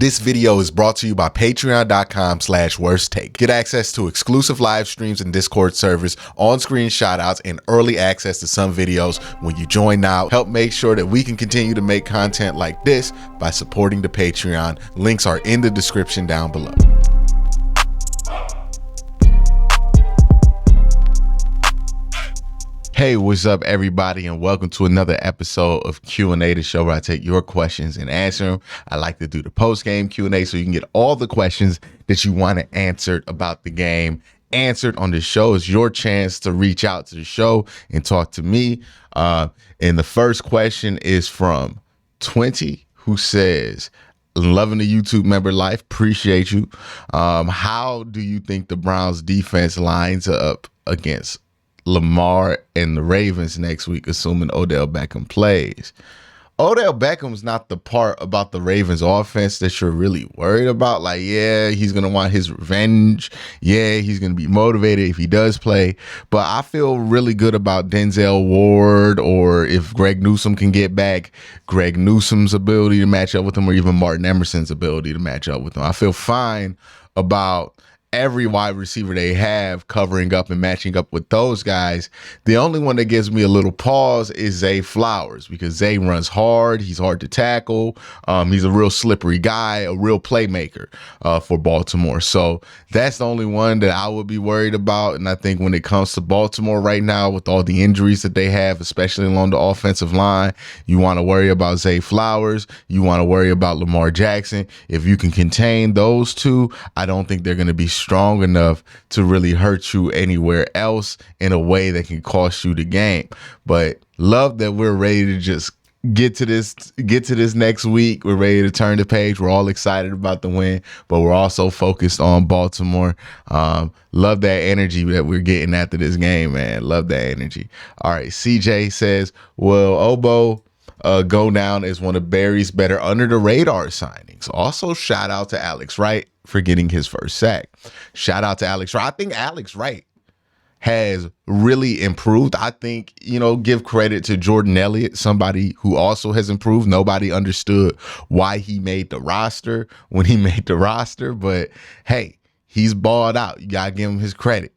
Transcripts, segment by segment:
This video is brought to you by patreon.com/worsttake. Get access to exclusive live streams and Discord servers, on-screen shoutouts, and early access to some videos when you join now. Help make sure that we can continue to make content like this by supporting the Patreon. Links are in the description down below. Hey, what's up, everybody, and welcome to another episode of Q&A, the show where I take your questions and answer them. I like to do the post-game Q&A so you can get all the questions that you want answered about the game answered on the show. It's your chance to reach out to the show and talk to me. And the first question is from 20, who says, loving the YouTube member life, appreciate you. How do you think the Browns defense lines up against Lamar and the Ravens next week, assuming Odell Beckham plays? Odell Beckham's not the part about the Ravens offense that you're really worried about. Like, yeah, he's going to want his revenge. Yeah, he's going to be motivated if he does play. But I feel really good about Denzel Ward, or if Greg Newsome can get back, Greg Newsome's ability to match up with him, or even Martin Emerson's ability to match up with him. I feel fine about every wide receiver they have covering up and matching up with those guys. The only one that gives me a little pause is Zay Flowers, because Zay runs hard. He's hard to tackle. He's a real slippery guy, a real playmaker for Baltimore. So that's the only one that I would be worried about. And I think when it comes to Baltimore right now, with all the injuries that they have, especially along the offensive line, you want to worry about Zay Flowers. You want to worry about Lamar Jackson. If you can contain those two, I don't think they're going to be strong enough to really hurt you anywhere else in a way that can cost you the game. But love that we're ready to just get to this next week. We're ready to turn the page. We're all excited about the win, but we're also focused on Baltimore. Love that energy that we're getting after this game, man. Love that energy. All right, CJ says, well, Obo go down as one of Barry's better under the radar signings. Also, shout out to Alex Wright for getting his first sack. Shout out to Alex Wright. I think Alex Wright has really improved. I think, give credit to Jordan Elliott, somebody who also has improved. Nobody understood why he made the roster when he made the roster, but hey, he's balled out. You gotta give him his credit.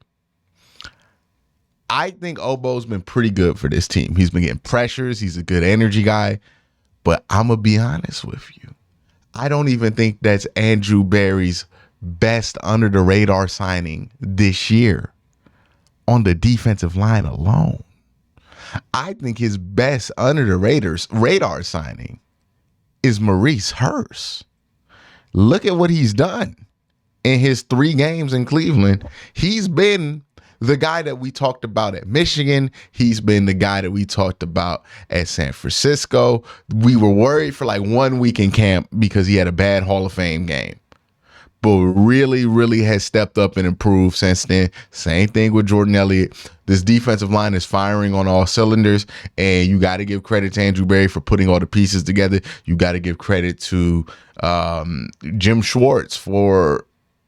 I think Obo's been pretty good for this team. He's been getting pressures. He's a good energy guy, but I'm gonna be honest with you. I don't even think that's Andrew Berry's best under the radar signing this year on the defensive line alone. I think his best under the radar signing is Maurice Hurst. Look at what he's done in his 3 games in Cleveland. He's been the guy that we talked about at Michigan. He's been the guy that we talked about at San Francisco. We were worried for like 1 week in camp because he had a bad Hall of Fame game, but really, really has stepped up and improved since then. Same thing with Jordan Elliott. This defensive line is firing on all cylinders, and you got to give credit to Andrew Berry for putting all the pieces together. You got to give credit to Jim Schwartz for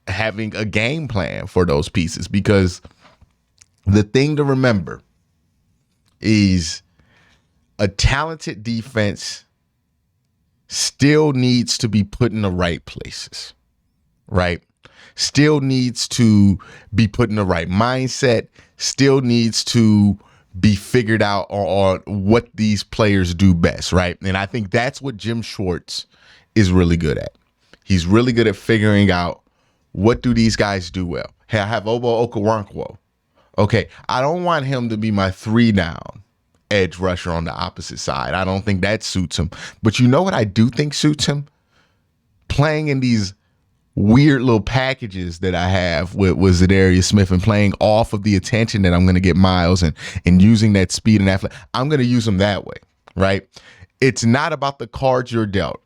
having a game plan for those pieces, because the thing to remember is a talented defense still needs to be put in the right places, right? Still needs to be put in the right mindset, still needs to be figured out on what these players do best, right? And I think that's what Jim Schwartz is really good at. He's really good at figuring out, what do these guys do well? Hey, I have Obo Okoro. Okay, I don't want him to be my 3-down edge rusher on the opposite side. I don't think that suits him. But you know what I do think suits him? Playing in these weird little packages that I have with Zadarius Smith, and playing off of the attention that I'm going to get Miles, and using that speed and athletic. I'm going to use him that way, right? It's not about the cards you're dealt.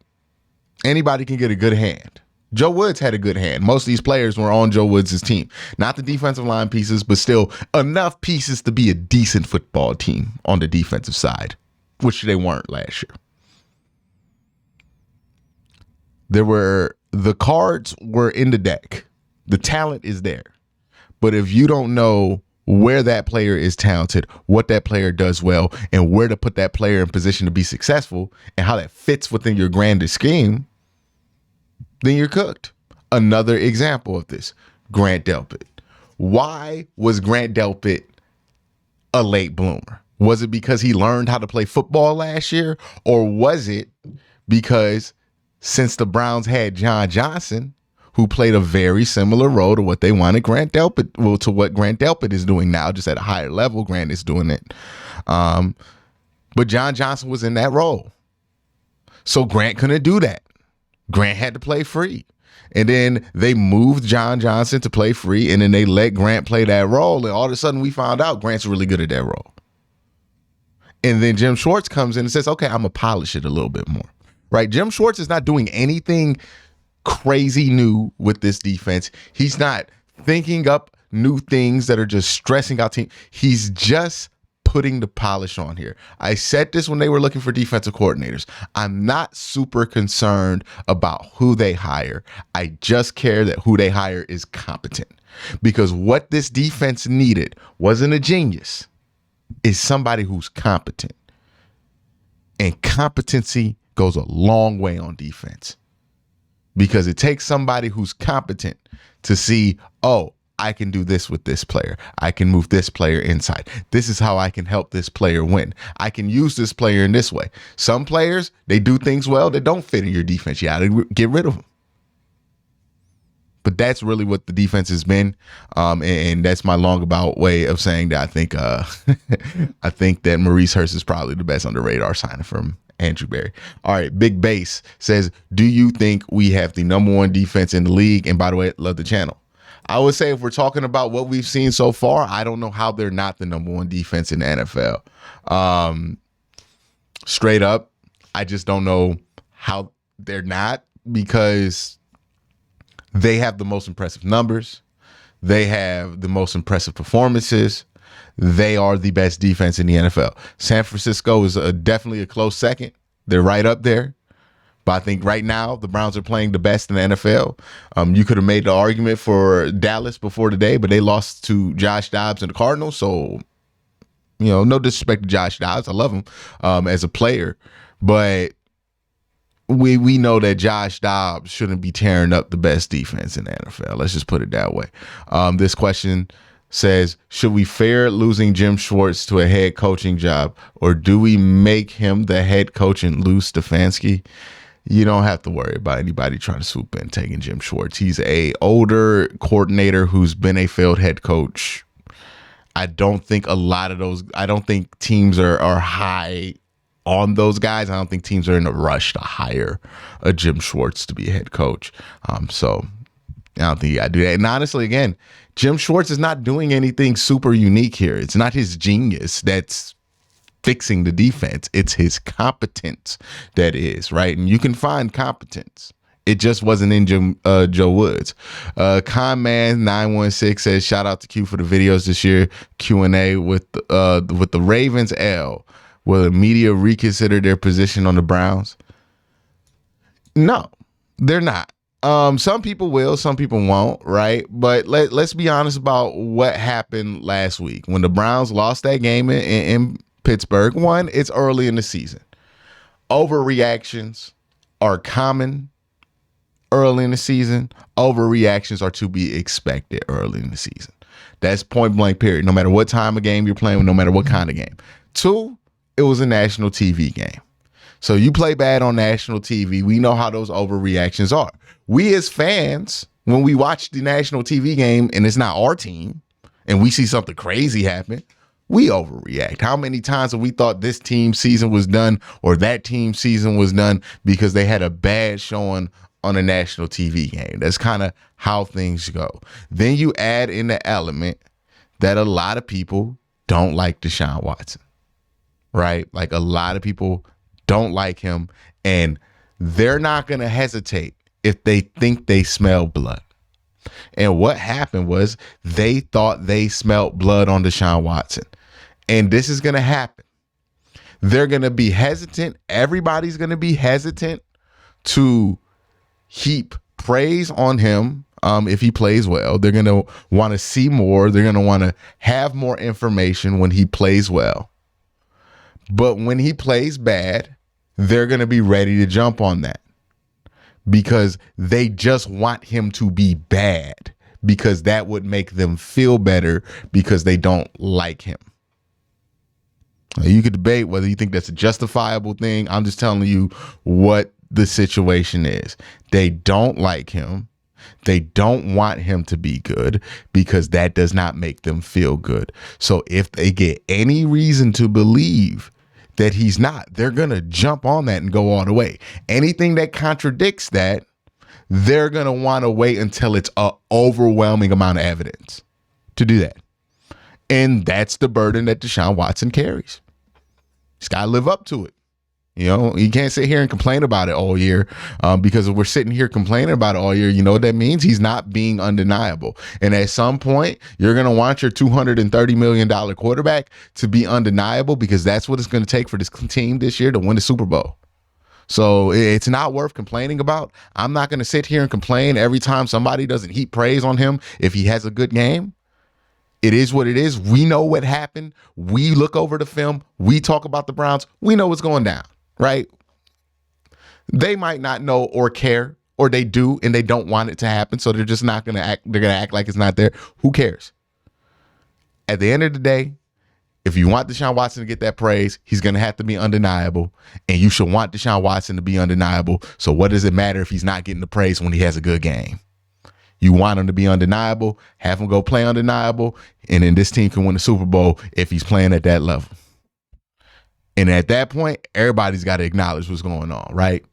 Anybody can get a good hand. Joe Woods had a good hand. Most of these players were on Joe Woods' team. Not the defensive line pieces, but still enough pieces to be a decent football team on the defensive side, which they weren't last year. The cards were in the deck. The talent is there. But if you don't know where that player is talented, what that player does well, and where to put that player in position to be successful, and how that fits within your grander scheme, then you're cooked. Another example of this, Grant Delpit. Why was Grant Delpit a late bloomer? Was it because he learned how to play football last year? Or was it because since the Browns had John Johnson, who played a very similar role to what they wanted Grant Delpit, well, to what Grant Delpit is doing now, just at a higher level, Grant is doing it. But John Johnson was in that role. So Grant couldn't do that. Grant had to play free. And then they moved John Johnson to play free, and then they let Grant play that role. And all of a sudden we found out Grant's really good at that role. And then Jim Schwartz comes in and says, okay, I'm going to polish it a little bit more. Right? Jim Schwartz is not doing anything crazy new with this defense. He's not thinking up new things that are just stressing out team. He's just putting the polish on here. I said this when they were looking for defensive coordinators. I'm not super concerned about who they hire. I just care that who they hire is competent. Because what this defense needed wasn't a genius. It's somebody who's competent. And competency goes a long way on defense. Because it takes somebody who's competent to see, oh, I can do this with this player. I can move this player inside. This is how I can help this player win. I can use this player in this way. Some players, they do things well that don't fit in your defense. You got to get rid of them. But that's really what the defense has been. And that's my long about way of saying that I think that Maurice Hurst is probably the best on the radar signing from Andrew Berry. All right. Big Base says, do you think we have the number one defense in the league? And by the way, love the channel. I would say if we're talking about what we've seen so far, I don't know how they're not the number one defense in the NFL. Straight up, I just don't know how they're not, because they have the most impressive numbers. They have the most impressive performances. They are the best defense in the NFL. San Francisco is definitely a close second. They're right up there. But I think right now the Browns are playing the best in the NFL. You could have made the argument for Dallas before today, but they lost to Josh Dobbs and the Cardinals. So, no disrespect to Josh Dobbs. I love him as a player. But we know that Josh Dobbs shouldn't be tearing up the best defense in the NFL. Let's just put it that way. This question says, should we fear losing Jim Schwartz to a head coaching job, or do we make him the head coach and lose Stefanski? You don't have to worry about anybody trying to swoop in taking Jim Schwartz. He's a older coordinator who's been a failed head coach. I don't think teams are high on those guys. I don't think teams are in a rush to hire a Jim Schwartz to be a head coach. So I don't think you got to do that. And honestly, again, Jim Schwartz is not doing anything super unique here. It's not his genius that's fixing the defense. It's his competence that is, right? And you can find competence. It just wasn't in Joe Woods. Conman 916 says, shout out to Q for the videos this year. QnA with the Ravens L. Will the media reconsider their position on the Browns? No, they're not. Some people will, some people won't, right? But let's be honest about what happened last week when the Browns lost that game in Pittsburgh. One, it's early in the season. Overreactions are common early in the season. Overreactions are to be expected early in the season. That's point blank period. No matter what time of game you're playing, no matter what kind of game. Two, it was a national TV game. So you play bad on national TV. We know how those overreactions are. We as fans, when we watch the national TV game and it's not our team and we see something crazy happen, we overreact. How many times have we thought this team's season was done or that team's season was done because they had a bad showing on a national TV game? That's kind of how things go. Then you add in the element that a lot of people don't like Deshaun Watson, right? Like a lot of people don't like him, and they're not going to hesitate if they think they smell blood. And what happened was they thought they smelled blood on Deshaun Watson. And this is going to happen. They're going to be hesitant. Everybody's going to be hesitant to heap praise on him if he plays well. They're going to want to see more. They're going to want to have more information when he plays well. But when he plays bad, they're going to be ready to jump on that because they just want him to be bad because that would make them feel better because they don't like him. You could debate whether you think that's a justifiable thing. I'm just telling you what the situation is. They don't like him. They don't want him to be good because that does not make them feel good. So if they get any reason to believe that he's not, they're going to jump on that and go all the way. Anything that contradicts that, they're going to want to wait until it's an overwhelming amount of evidence to do that. And that's the burden that Deshaun Watson carries. He's got to live up to it. You know, you can't sit here and complain about it all year because if we're sitting here complaining about it all year, you know what that means? He's not being undeniable. And at some point, you're going to want your $230 million quarterback to be undeniable because that's what it's going to take for this team this year to win the Super Bowl. So it's not worth complaining about. I'm not going to sit here and complain every time somebody doesn't heap praise on him if he has a good game. It is what it is. We know what happened. We look over the film. We talk about the Browns. We know what's going down. Right? They might not know or care, or they do and they don't want it to happen. So they're just not going to act. They're going to act like it's not there. Who cares? At the end of the day, if you want Deshaun Watson to get that praise, he's going to have to be undeniable. And you should want Deshaun Watson to be undeniable. So what does it matter if he's not getting the praise when he has a good game? You want him to be undeniable, have him go play undeniable, and then this team can win the Super Bowl if he's playing at that level. And at that point, everybody's got to acknowledge what's going on, right?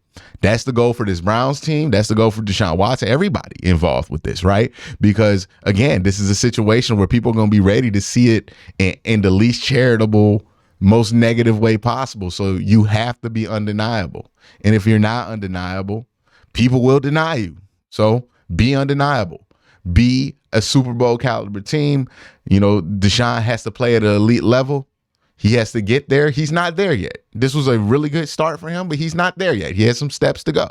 That's the goal for this Browns team. That's the goal for Deshaun Watson, everybody involved with this, right? Because, again, this is a situation where people are going to be ready to see it in the least charitable, most negative way possible. So you have to be undeniable. And if you're not undeniable, people will deny you. So be undeniable. Be a Super Bowl caliber team. You know, Deshaun has to play at an elite level. He has to get there. He's not there yet. This was a really good start for him, but he's not there yet. He has some steps to go.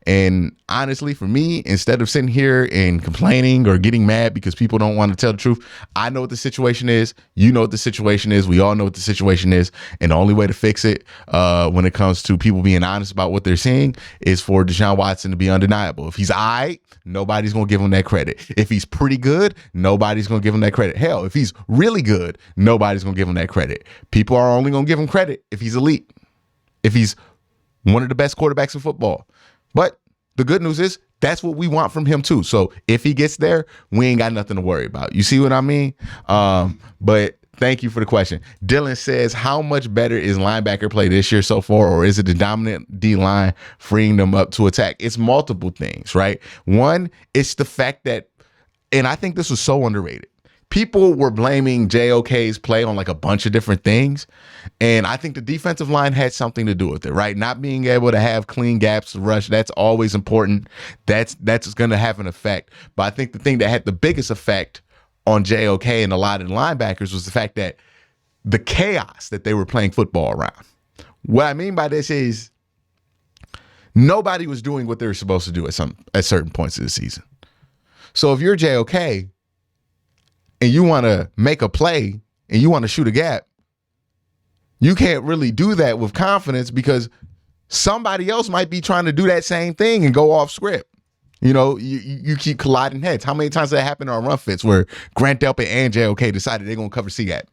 And honestly, for me, instead of sitting here and complaining or getting mad because people don't want to tell the truth, I know what the situation is. You know what the situation is. We all know what the situation is. And the only way to fix it when it comes to people being honest about what they're seeing is for Deshaun Watson to be undeniable. If he's all right, nobody's going to give him that credit. If he's pretty good, nobody's going to give him that credit. Hell, if he's really good, nobody's going to give him that credit. People are only going to give him credit if he's elite, if he's one of the best quarterbacks in football. But the good news is that's what we want from him too. So if he gets there, we ain't got nothing to worry about. You see what I mean? But thank you for the question. Dylan says, how much better is linebacker play this year so far, or is it the dominant D-line freeing them up to attack? It's multiple things, right? One, it's the fact that, and I think this was so underrated, people were blaming JOK's play on like a bunch of different things. And I think the defensive line had something to do with it, right? Not being able to have clean gaps to rush, that's always important. That's going to have an effect. But I think the thing that had the biggest effect on JOK and a lot of the linebackers was the fact that the chaos that they were playing football around. What I mean by this is nobody was doing what they were supposed to do at certain points of the season. So if you're JOK, and you want to make a play and you want to shoot a gap, you can't really do that with confidence because somebody else might be trying to do that same thing and go off script. You know, you keep colliding heads. How many times did that happen on run fits where Grant Delpit and JOK decided they're going to cover C-gap?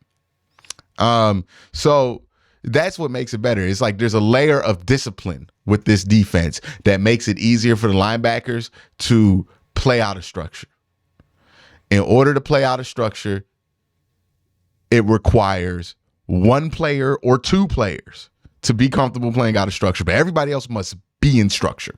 So that's what makes it better. It's like there's a layer of discipline with this defense that makes it easier for the linebackers to play out of structure. In order to play out of structure, it requires one player or two players to be comfortable playing out of structure, but everybody else must be in structure,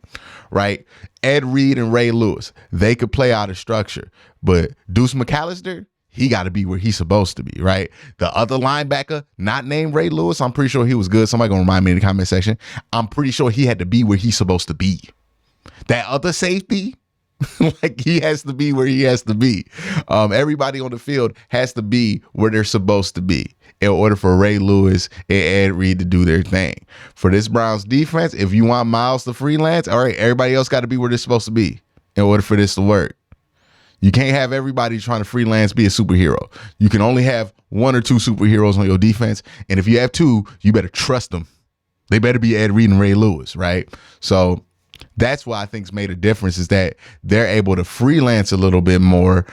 right? Ed Reed and Ray Lewis, they could play out of structure, but Deuce McAllister, he got to be where he's supposed to be, right? The other linebacker, not named Ray Lewis, I'm pretty sure he was good. Somebody gonna remind me in the comment section. I'm pretty sure he had to be where he's supposed to be. That other safety, like he has to be where he has to be. Everybody on the field has to be where they're supposed to be in order for Ray Lewis and Ed Reed to do their thing. For this Browns defense, if you want Miles to freelance, all right, everybody else got to be where they're supposed to be in order for this to work. You can't have everybody trying to freelance be a superhero. You can only have one or two superheroes on your defense. And if you have two, you better trust them. They better be Ed Reed and Ray Lewis, right? So That's what I think's made a difference, is that they're able to freelance a little bit more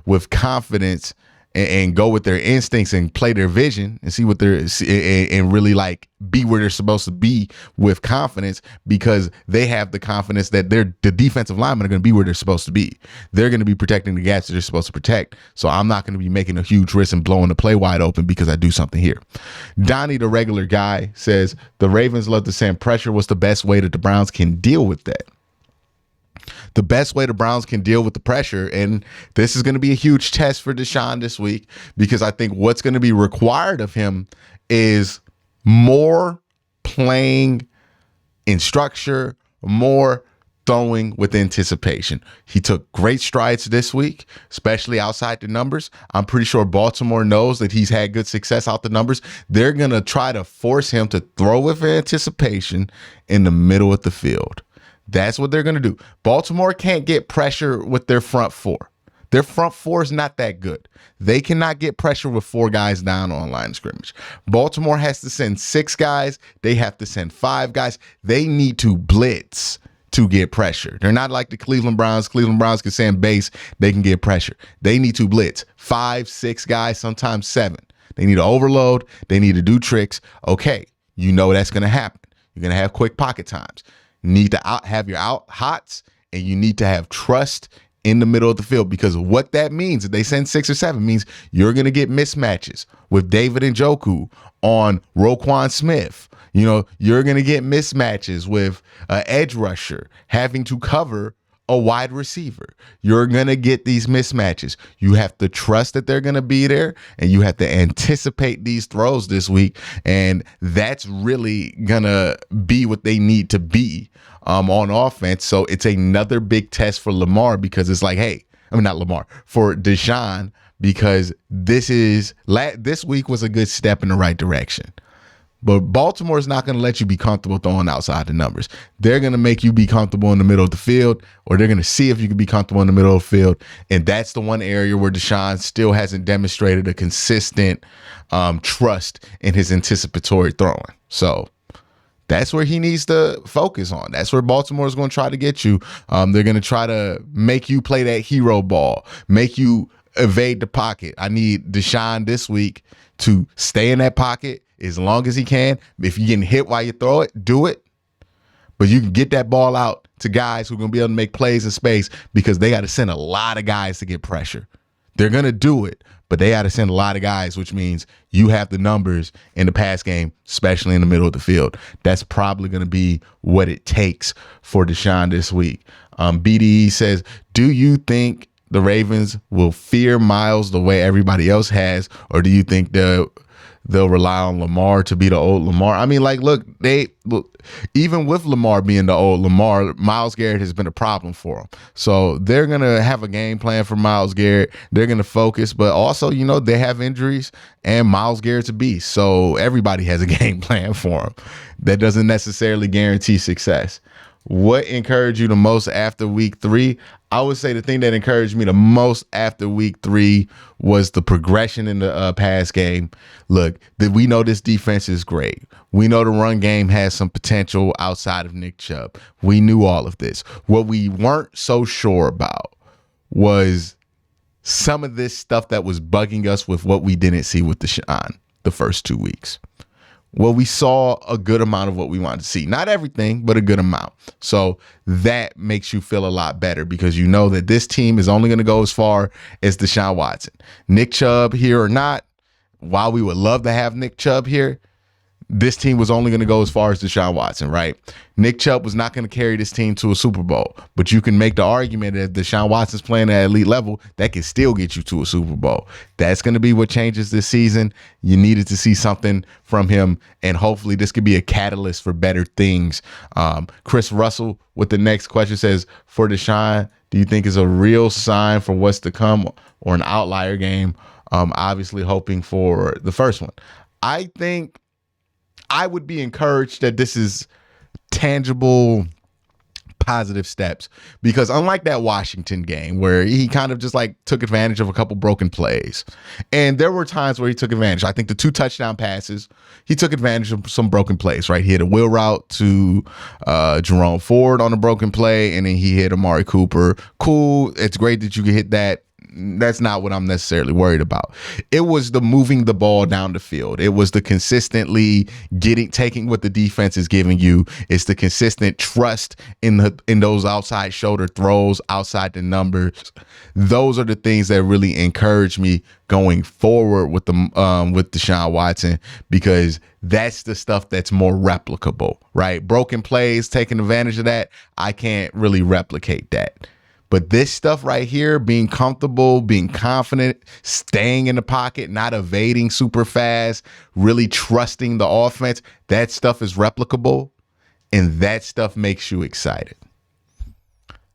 with confidence and go with their instincts and play their vision and see what they're and really like be where they're supposed to be with confidence, because they have the confidence that the defensive linemen are going to be where they're supposed to be. They're going to be protecting the gaps that they're supposed to protect. So I'm not going to be making a huge risk and blowing the play wide open because I do something here. Donnie, the regular guy, says the Ravens love to send pressure. What's the best way that the Browns can deal with that? The best way the Browns can deal with the pressure, and this is going to be a huge test for Deshaun this week, because I think what's going to be required of him is more playing in structure, more throwing with anticipation. He took great strides this week, especially outside the numbers. I'm pretty sure Baltimore knows that he's had good success out the numbers. They're going to try to force him to throw with anticipation in the middle of the field. That's what they're going to do. Baltimore can't get pressure with their front four. Their front four is not that good. They cannot get pressure with 4 guys down on line of scrimmage. Baltimore has to send 6 guys. They have to send 5 guys. They need to blitz to get pressure. They're not like the Cleveland Browns. Cleveland Browns can send base. They can get pressure. They need to blitz 5, 6 guys, sometimes 7. They need to overload. They need to do tricks. Okay, you know that's going to happen. You're going to have quick pocket times. Need to have your out hots, and you need to have trust in the middle of the field, because what that means, if they send 6 or 7, means you're going to get mismatches with David and Njoku on Roquan Smith. You know, you're going to get mismatches with edge rusher having to cover a wide receiver. You're going to get these mismatches. You have to trust that they're going to be there, and you have to anticipate these throws this week. And that's really going to be what they need to be on offense. So it's another big test for Lamar, because it's like, hey, I mean, not Lamar, for Deshaun, because this week was a good step in the right direction. But Baltimore is not going to let you be comfortable throwing outside the numbers. They're going to make you be comfortable in the middle of the field, or they're going to see if you can be comfortable in the middle of the field. And that's the one area where Deshaun still hasn't demonstrated a consistent trust in his anticipatory throwing. So that's where he needs to focus on. That's where Baltimore is going to try to get you. They're going to try to make you play that hero ball, make you evade the pocket. I need Deshaun this week to stay in that pocket as long as he can. If you're getting hit while you throw it, do it. But you can get that ball out to guys who are going to be able to make plays in space, because they got to send a lot of guys to get pressure. They're going to do it, but they got to send a lot of guys, which means you have the numbers in the pass game, especially in the middle of the field. That's probably going to be what it takes for Deshaun this week. BDE says, do you think the Ravens will fear Miles the way everybody else has, or do you think they'll rely on Lamar to be the old Lamar? I mean, like, look, even with Lamar being the old Lamar, Myles Garrett has been a problem for them. So they're going to have a game plan for Myles Garrett. They're going to focus, but also, you know, they have injuries, and Myles Garrett's a beast. So everybody has a game plan for him. That doesn't necessarily guarantee success. What encouraged you the most after week 3? I would say the thing that encouraged me the most after week 3 was the progression in the pass game. Look, we know this defense is great. We know the run game has some potential outside of Nick Chubb. We knew all of this. What we weren't so sure about was some of this stuff that was bugging us with what we didn't see with Deshaun the first 2 weeks. Well, we saw a good amount of what we wanted to see. Not everything, but a good amount. So that makes you feel a lot better, because you know that this team is only going to go as far as Deshaun Watson. Nick Chubb here or not, while we would love to have Nick Chubb here, this team was only going to go as far as Deshaun Watson, right? Nick Chubb was not going to carry this team to a Super Bowl, but you can make the argument that if Deshaun Watson's playing at elite level, that can still get you to a Super Bowl. That's going to be what changes this season. You needed to see something from him, and hopefully this could be a catalyst for better things. Chris Russell with the next question says, for Deshaun, do you think is a real sign for what's to come, or an outlier game? Obviously hoping for the first one. I think I would be encouraged that this is tangible positive steps, because unlike that Washington game where he kind of just like took advantage of a couple broken plays, and there were times where he took advantage. I think the 2 touchdown passes, he took advantage of some broken plays, right? He hit a wheel route to Jerome Ford on a broken play, and then he hit Amari Cooper. Cool. It's great that you can hit that. That's not what I'm necessarily worried about. It was the moving the ball down the field. It was the consistently taking what the defense is giving you. It's the consistent trust in those outside shoulder throws, outside the numbers. Those are the things that really encourage me going forward with Deshaun Watson, because that's the stuff that's more replicable, right? Broken plays, taking advantage of that, I can't really replicate that. But this stuff right here, being comfortable, being confident, staying in the pocket, not evading super fast, really trusting the offense, that stuff is replicable, and that stuff makes you excited.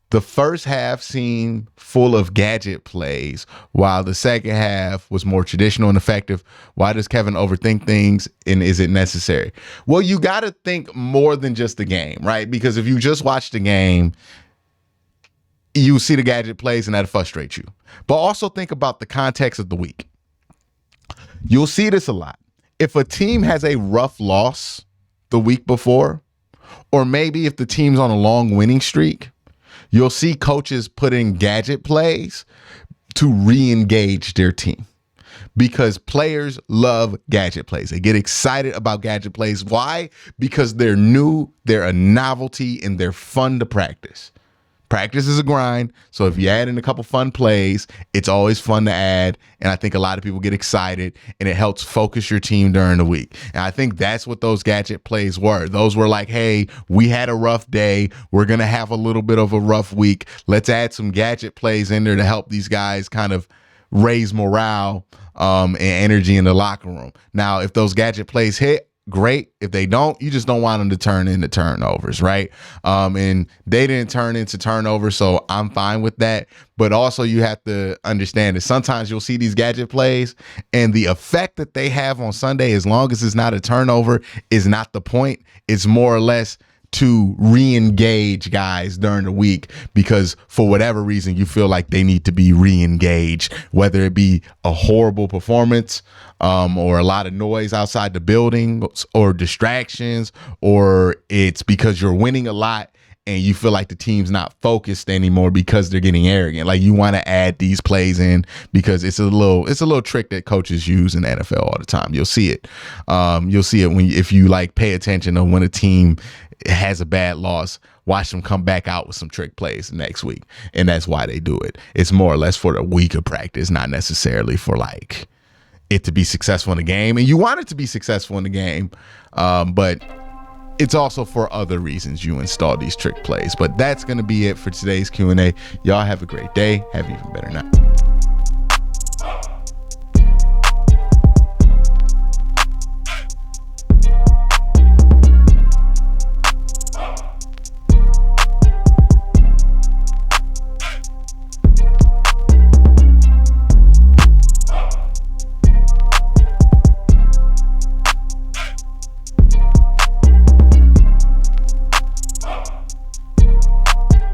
The first half seemed full of gadget plays, while the second half was more traditional and effective. Why does Kevin overthink things, and is it necessary? Well, you got to think more than just the game, right? Because if you just watch the game, you see the gadget plays and that'll frustrate you. But also think about the context of the week. You'll see this a lot. If a team has a rough loss the week before, or maybe if the team's on a long winning streak, you'll see coaches put in gadget plays to re-engage their team, because players love gadget plays. They get excited about gadget plays. Why? Because they're new, they're a novelty, and they're fun to practice. Practice is a grind, so if you add in a couple fun plays, it's always fun to add, and I think a lot of people get excited, and it helps focus your team during the week. And I think that's what those gadget plays were. Those were like, hey, we had a rough day. We're going to have a little bit of a rough week. Let's add some gadget plays in there to help these guys kind of raise morale and energy in the locker room. Now, if those gadget plays hit, great. If they don't, you just don't want them to turn into turnovers, right? And they didn't turn into turnovers, so I'm fine with that. But also you have to understand that sometimes you'll see these gadget plays, and the effect that they have on Sunday, as long as it's not a turnover, is not the point. It's more or less to re-engage guys during the week, because for whatever reason you feel like they need to be re-engaged, whether it be a horrible performance or a lot of noise outside the building or distractions, or it's because you're winning a lot and you feel like the team's not focused anymore because they're getting arrogant. Like, you want to add these plays in because it's a little trick that coaches use in the NFL all the time. You'll see it. You'll see it if you like pay attention to when a team has a bad loss. Watch them come back out with some trick plays next week, and that's why they do it. It's more or less for the week of practice, not necessarily for like it to be successful in the game. And you want it to be successful in the game, but it's also for other reasons you install these trick plays. But that's going to be it for today's Q&A. Y'all have a great day. Have an even better night.